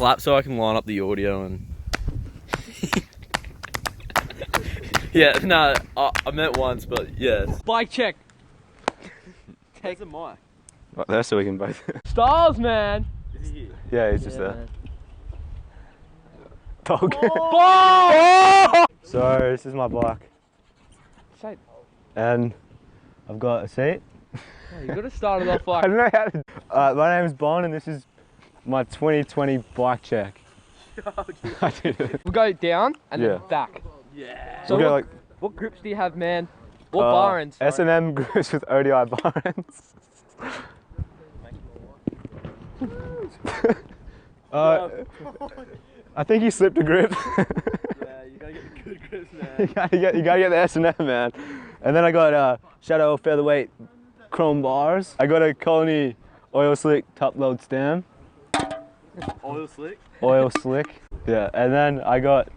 clap so I can line up the audio and... Yeah, no, I meant once, but yeah. Bike check. Take the mic. Right there so we can both... Styles, man. Is he here? Yeah, he's just there. Dog. Oh! So, this is my bike. Shape. And I've got a seat. Oh, you gotta start it off I like... don't know how to... my name's Bon and this is my 2020 bike check. I did it. We'll go down and then back. Yeah. So We'll go what grips do you have, man? What like bar ends? S&M grips with ODI bar ends. I think he slipped a grip. Yeah, you gotta get the good grips, man. you gotta get the S&M, man. And then I got Shadow Featherweight chrome bars. I got a Colony Oil Slick top load stem. Oil slick? Oil Slick. Yeah, and then I got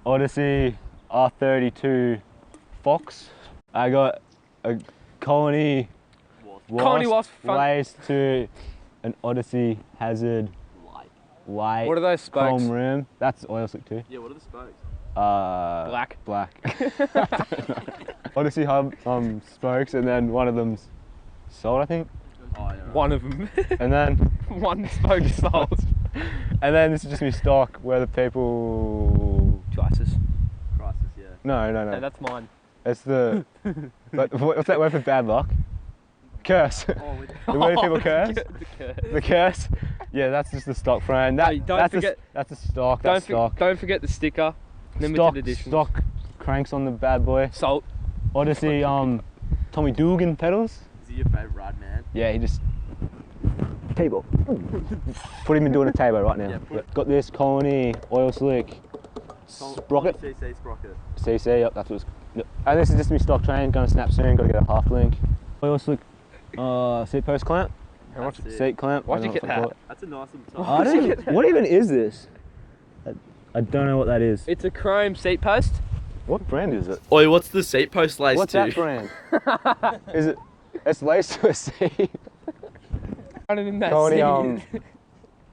Odyssey R32 Fox. I got a Colony Wasp laced to an Odyssey Hazard white What are those spokes? chrome rim. That's oil slick too. Yeah, what are the spokes? Black. Odyssey hub spokes, and then one of them's sold, I think. Oh, yeah, right. One of them. And then One spoke sold. and then this is just me stock where the people. Crisis. Crisis, yeah. No, No, that's mine. it's the. What's that word for bad luck? Curse. Oh, with The word people curse. The curse. The curse. Yeah, that's just the stock frame. Hey, don't that's forget- that's a stock. That's stock. Don't forget the sticker. Limited Stock, edition. stock cranks on the bad boy. Salt. Odyssey Tommy Dugan pedals. Is he your favourite ride, man? Yeah, he just table. Put him in doing a table right now. Yeah, Got this Colony Oil Slick sprocket. CC sprocket. CC, yep, that's what it's. Yep. And this is just me stock train, gonna snap soon, gotta get a half link. Oil Slick seat post clamp. How much? Seat clamp. Why'd you get that? That's a nice little I don't even, what even is this? I don't know what that is. It's a chrome seat post. What brand is it? Oi, what's the seat post laced What's to? that brand? Is it? It's laced to a seat. Running in that Colony, seat.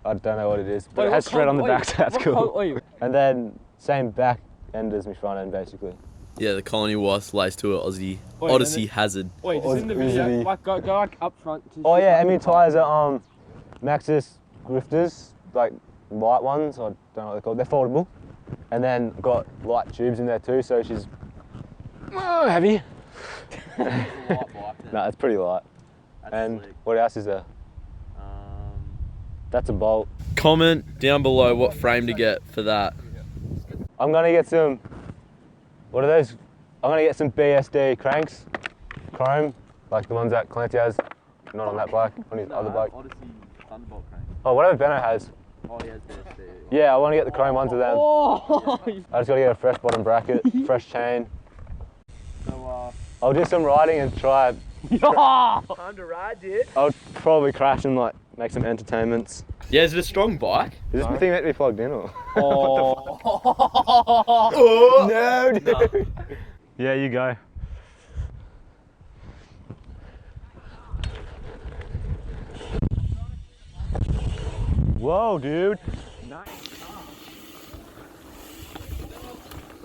I don't know what it is, but Oi, it has what thread on the oi, back, so that's what cool. oi. And then same back end as my front end, basically. Yeah, the Colony Wasp laced to an Aussie Oi, Odyssey and Hazard. Wait, just in the video, Usually- like go like up front. Oh yeah, and my tyres are Maxxis Grifters, like light ones. I don't know what they're called. They're foldable, and then got light tubes in there too. So she's heavy. No, it's pretty light. That's And slick. what else is there? That's a bolt. Comment down below what frame to get for that. I'm gonna get some. What are those? I'm gonna get some BSD cranks, chrome, like the ones that Clancy has. Not on that bike, on his other bike. Odyssey Thunderbolt crank. Oh, whatever Benno has. Oh, he has BSD. Yeah, I want to get the chrome ones of them. Oh! I just gotta get a fresh bottom bracket, fresh chain. So, I'll do some riding and try. Yeah! time to ride, dude. I'll probably crash and like make some entertainments. Yeah, is it a strong bike? Is this thing meant to be plugged in or? Oh! Oh, No, dude. Yeah, you go. Whoa, dude.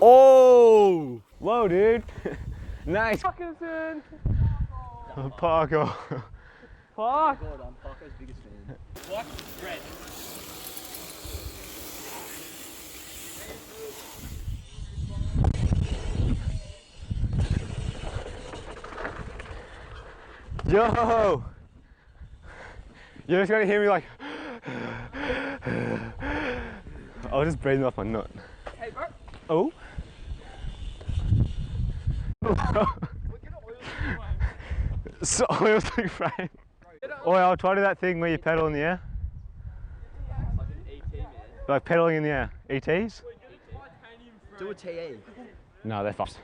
Oh! Whoa, dude. Nice. Parkinson! Parker. Fuck! God, I'm Parker's biggest fan. What? Red. Yo! You're just gonna hear me like. I was just breathing off my nut. Hey, bro. Oh? So oil slick frame. Oh, I'll try to do that thing where you pedal in the air. Like an ET, man. Like pedaling in the air. ETs? Do a TE. No, they're fast.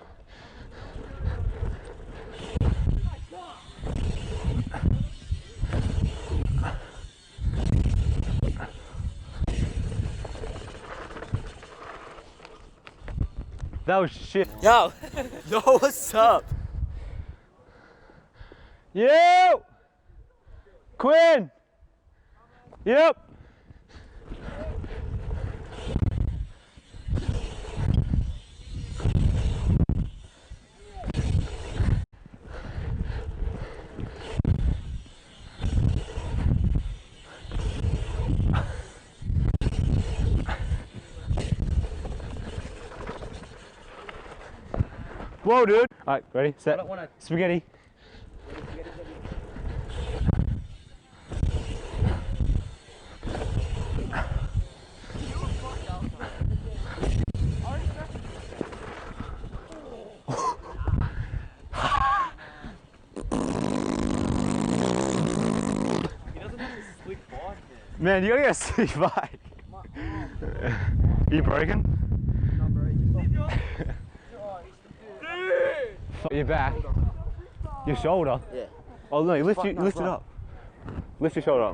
That was shit. Yo! Yo, what's up? Yo! Quinn! Yep! Whoa, dude. All right, ready, set, I don't wanna- spaghetti. He doesn't have a slick bike, man. Man, you gotta get a slick bike. You broken? Your back. Your shoulder? Yeah. Oh no, you lift Fuck, it no, right. up. Lift your shoulder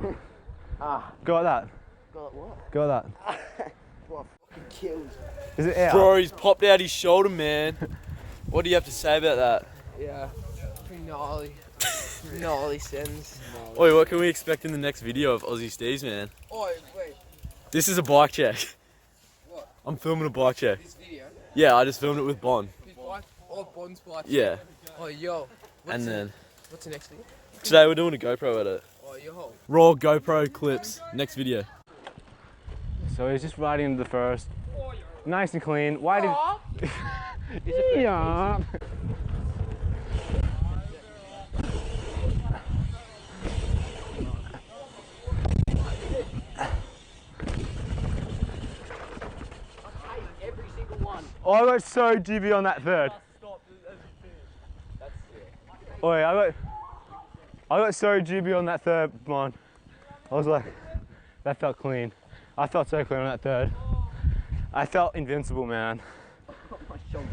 up. Go like that. Go like what? Go like that. What fucking kills. Is it out? Bro, he's popped out his shoulder, man. What do you have to say about that? Yeah. Pretty gnarly. Gnarly sends. Oi, what can we expect in the next video of Aussie Steves, man? Oh, wait. This is a bike check. What? I'm filming a bike check. This video? Yeah, I just filmed it with Bon. Whose bike? Oh, Bond's bike. Yeah. Oh, yo. And then What's the next video? today we're doing a GoPro edit. Oh, yo. Raw GoPro clips. Next video. So he's just riding into the first. Nice and clean. Why did... Yeah. Every single one. Oh, I got so jibby on that third. Oh yeah, I got so jibby on that third one. I was like, that felt clean. I felt so clean on that third. I felt invincible, man. My shoulder.